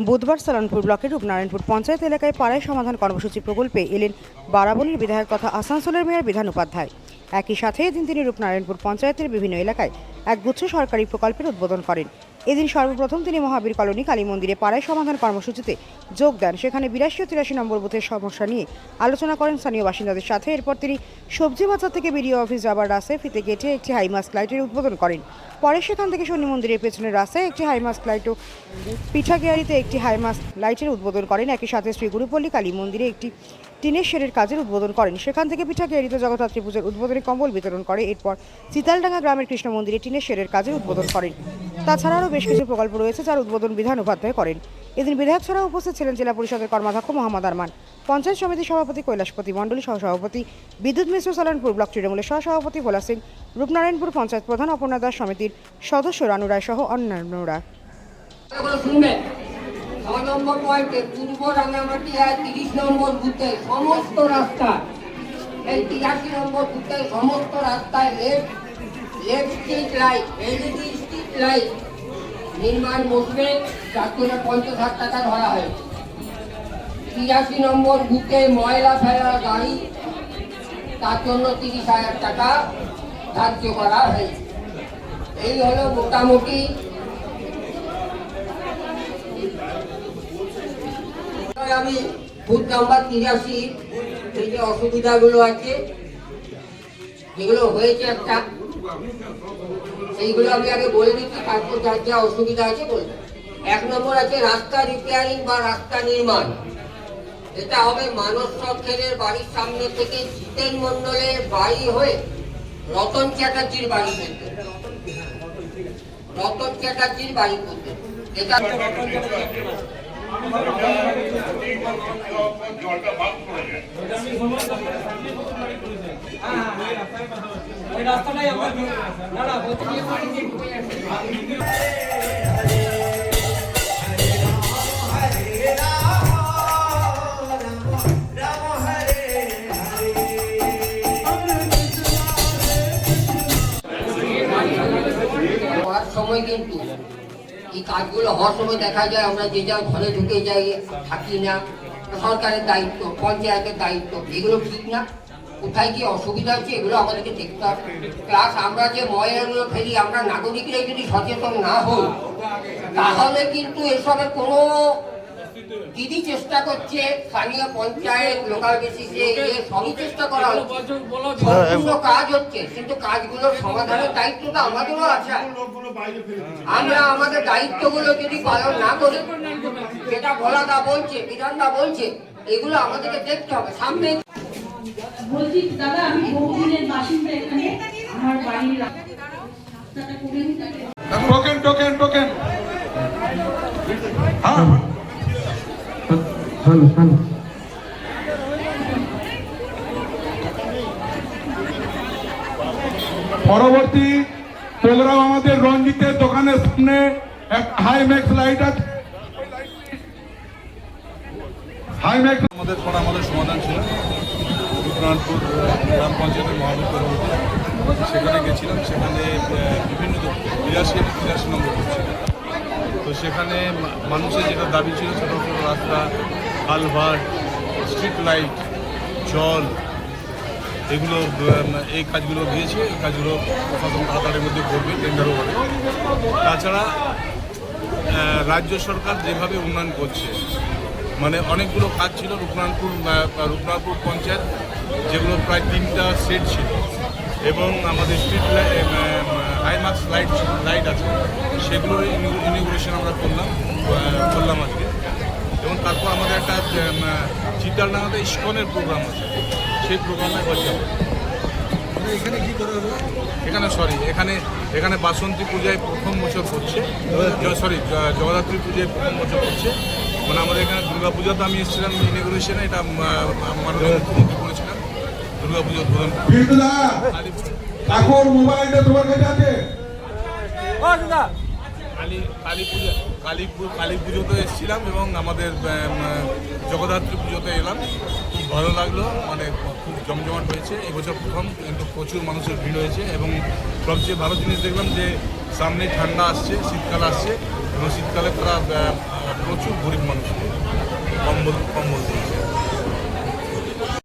বুধবার সালানপুর ব্লকের রূপনারায়ণপুর পঞ্চায়েত এলাকায় পাড়ায় সমাধান কর্মসূচি প্রকল্পে এলেন বারাবণীর বিধায়ক তথা আসানসোলের মেয়র বিধান উপাধ্যায়। একই সাথে এদিন তিনি রূপনারায়ণপুর পঞ্চায়েতের বিভিন্ন এলাকায় একগুচ্ছ সরকারি প্রকল্পের উদ্বোধন করেন। এদিন সর্বপ্রথম তিনি মহাবীর কলোনি কালী মন্দিরে পাড়ায় সমাধান কর্মসূচিতে যোগ দেন। সেখানে 82 ও 83 নম্বর বুথের সমস্যা নিয়ে আলোচনা করেন স্থানীয় বাসিন্দাদের সাথে। এরপর তিনি সবজি বাজার থেকে বিডিও অফিস যাবার রাস্তায় ফিতে কেটে একটি হাইমাস্ট লাইটের উদ্বোধন করেন। পরে সেখান থেকে শনি মন্দিরের পেছনের রাস্তায় একটি হাইমাস্ট লাইট ও পিঠাগিয়ারিতে একটি হাইমাস্ট লাইটের উদ্বোধন করেন। একই সাথে শ্রী গুরুপল্লী কালী মন্দিরে একটি টিনের শেডের কাজের উদ্বোধন করেন। সেখান থেকে পিঠাগিয়ারিতে জগদ্ধাত্রী পুজোর উদ্বোধনী কম্বল বিতরণ করে। এরপর চিতালডাঙ্গা গ্রামের কৃষ্ণ মন্দিরে টিনের শেডের কাজের উদ্বোধন করেন। তাছাড়া আরও বেশ কিছু প্রকল্প রয়েছে যার উদ্বোধন বিধান উপাধ্যায় করেন। এদিন বিধায়ক ছাড়াও উপস্থিত ছিলেন জেলা পরিষদের কর্মাধ্যক্ষ মোহাম্মদ আরমান, পঞ্চায়েত সমিতির সভাপতি কৈলাসপতি মণ্ডলী, সহসভাপতি বিদ্যুৎ মিশ্র, সালানপুর ব্লক তৃণমূলের সহসভাপতি ভোলা সিং, রূপনারায়ণপুর পঞ্চায়েত প্রধান অপর্ণা দাস, সমিতির সদস্য রানু রায় সহ অন্যান্যরা। নম্বর পয়েন্টে পূর্ব রাঙামাটিয়া 30 নম্বর বুথে সমস্ত রাস্তা, এই 83 নম্বর বুথে সমস্ত রাস্তায় left street light, LED street light নির্মাণ বসবে, যার জন্য 50,000 টাকা ধরা হয়েছে। 83 নম্বর বুথে ময়লা ফেলার গাড়ি, তার জন্য 30,000 টাকা ধার্য করা হয়েছে। এই হলো মোটামুটি। আমি বুথ নাম্বার 83 এই যে অসুবিধাগুলো আছে, যেগুলো হয়েছে একটা, সেইগুলো আমি আগে বলে দিচ্ছি, তারপর যার যা অসুবিধা আছে বলবো। 1 নম্বর আছে রাস্তা রিপেয়ারিং বা রাস্তা নির্মাণ। এটা হবে মানস সরকারের বাড়ির সামনে থেকে জিতেন মন্ডলের বাড়ি হয়ে রতন চ্যাটার্জির বাড়ি পর্যন্ত, রতন চ্যাটার্জির বাড়ি পর্যন্ত। এটা রাস্তাটাই সময় কিন্তু এই কাজগুলো হওয়ার সময় দেখা যায় আমরা যে যার ঘরে ঢুকে যাই, থাকি না। সরকারের দায়িত্ব, পঞ্চায়েতের দায়িত্ব, এগুলো ঠিক না। কোথায় কি অসুবিধা হচ্ছে এগুলো আমাদেরকে দেখতে হবে। প্লাস আমরা যে ময়লাগুলো ফেলি, আমরা নাগরিকরাই যদি সচেতন না হই, তাহলে কিন্তু এসবের কোনো দিদি চেষ্টা করছে, স্থানীয় পঞ্চায়েত, লোকাল বেসিসে সবই চেষ্টা করা হচ্ছে, সম্পূর্ণ কাজ হচ্ছে, কিন্তু কাজগুলোর সমাধানের দায়িত্বটা আমাদেরও আছে। আমরা আমাদের দায়িত্বগুলো যদি পালন না করি, যেটা ভোলাদা বলছে, বিধানদা বলছে, এগুলো আমাদেরকে দেখতে হবে। সামনে বলছি দাদা, আমি বহুদিনের বাসিন্দা এখানে, আমার বাড়ির রাস্তাটা করে নিতে হবে। টোকেন হ্যাঁ পরবর্তী প্রোগ্রাম আমাদের রঞ্জিতের দোকানের সামনে একটা হাইম্যাক্স লাইট আছে। হাইম্যাক্স আমাদের সমাধান ছিল রূপনারায়ণপুর গ্রাম পঞ্চায়েতের মহাবীর কলোনি, সেখানে গেছিলাম। সেখানে বিভিন্ন 82 নম্বর ছিল। তো সেখানে মানুষের যেটা দাবি ছিল, ছোটো ছোটো রাস্তা, কালভার্ট, স্ট্রিট লাইট, জল, এগুলো এই কাজগুলো দিয়েছে। এই কাজগুলো প্রশাসন তাড়াতাড়ির মধ্যে করবে, টেন্ডারও করে। তাছাড়া রাজ্য সরকার যেভাবে উন্নয়ন করছে, মানে অনেকগুলো কাজ ছিল রূপনারায়ণপুর পঞ্চায়েত, যেগুলো প্রায় 3টা সেট ছিল, এবং আমাদের স্ট্রিট হাইমাস্ট লাইট আছে, সেগুলোর ইনগুরেশন আমরা করলাম আজকে। এবং তারপর আমাদের একটা চিতালডাঙ্গাতে ইস্কনের প্রোগ্রাম আছে, সেই প্রোগ্রামে হচ্ছে। এখানে কি করা হবে? এখানে বাসন্তী পূজায় প্রথম বছর করছে, জগদ্ধাত্রী পূজায় প্রথম বছর করছে। মানে আমাদের এখানে দুর্গাপূজাতে আমি এসেছিলাম ইনগুরেশনে, এটা মাননীয় মুখ্যমন্ত্রী করেছিলাম দুর্গাপুজো উদ্বোধন। কালী পুজোতে এসেছিলাম এবং আমাদের জগদ্ধাত্রী পুজোতে এলাম। খুব ভালো লাগলো, মানে খুব জমজমাট হয়েছে। এবছর প্রথম, কিন্তু প্রচুর মানুষের ভিড় হয়েছে। এবং সবচেয়ে ভালো জিনিস দেখলাম যে সামনে ঠান্ডা আসছে, শীতকাল আসছে, এবং শীতকালে তারা প্রচুর গরিব মানুষকে কম্বল